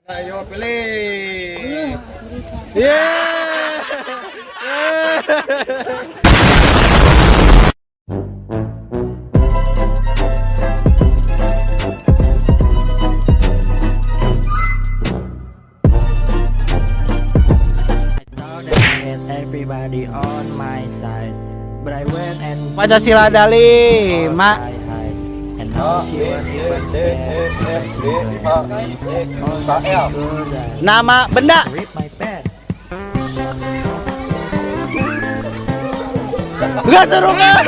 Ayo pilih. Everybody on my side, but I went and Pancasila ada 5. and now she was Nama benda. rip my pen. Enggak seru kan?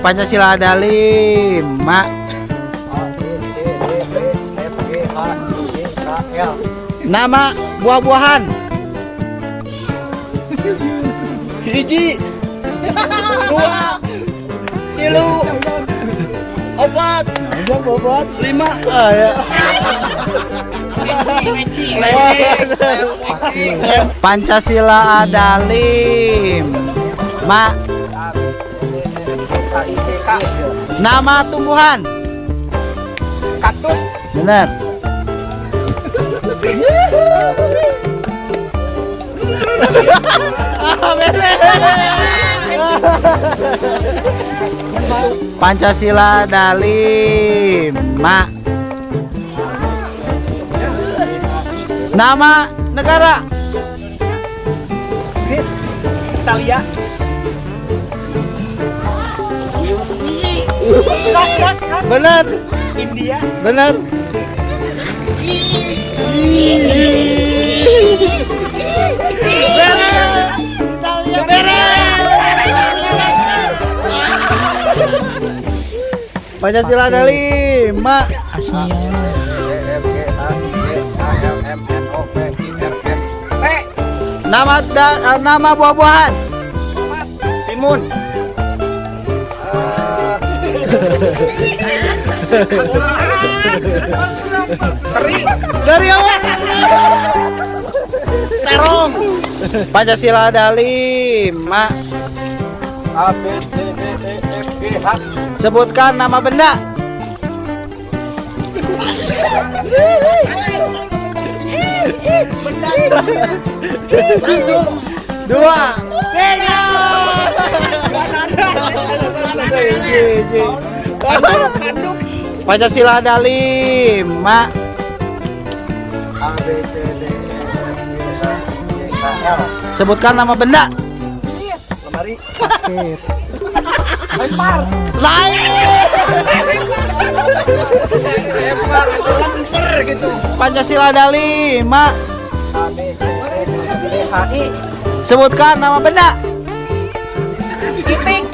Pancasila ada 5. Nama buah-buahan. Hiji, 2, 3, 4, 5. Ya. Pancasila ada 5. Nama tumbuhan. Kaktus. Benar. Pancasila ada 5. Nama negara. Italia. Benar. India. Benar. Pancasila ada 5. Nama buah-buahan. Timun. Dari awal. Terong. Pancasila ada 5. A B C D E F G H. Sebutkan nama benda. Satu. 2, 3. Pancasila ada 5. A B C D E F G H I J K L. Sebutkan nama benda. Lemari. Lain. Lemper gitu. Pancasila ada 5. A B C D E H I. Sebutkan nama benda. Titik.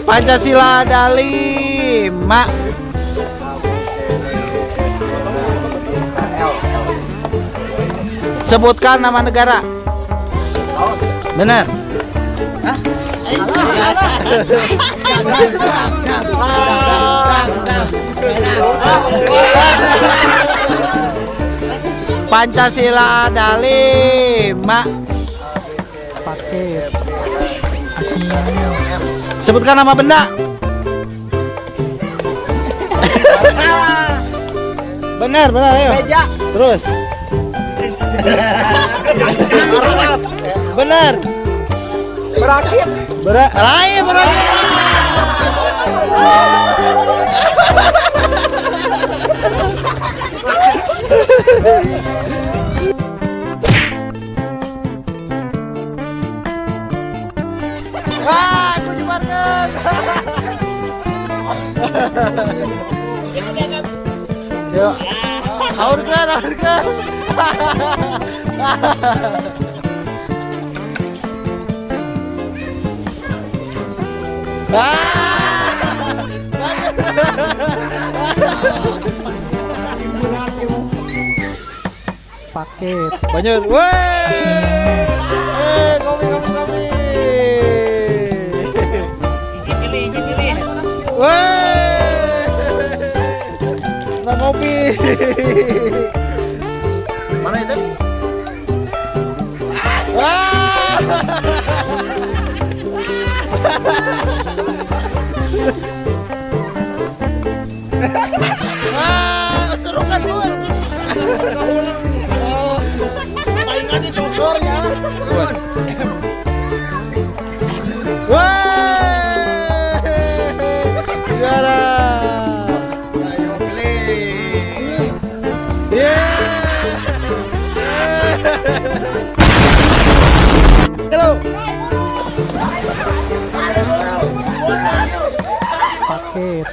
Pancasila ada 5. Sebutkan nama negara. Benar. Pancasila ada 5. Paket. Sebutkan nama benda. Benar, ayo. Meja. Terus. Benar. Berakit. Lain berakit. Wah, aku jubarkan. Yuk. Aurkan. Paket. Banyak. Kopi. Nah, kopi. Mana itu? Wah, seru kan Bun? Mainan itu motornya. Wah, juara. Ayo klik. Halo. Paket.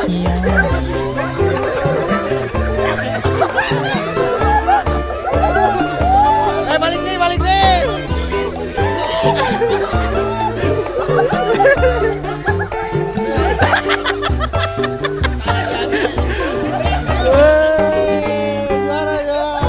Iya. Balik nih, balik nih. Juara, juara.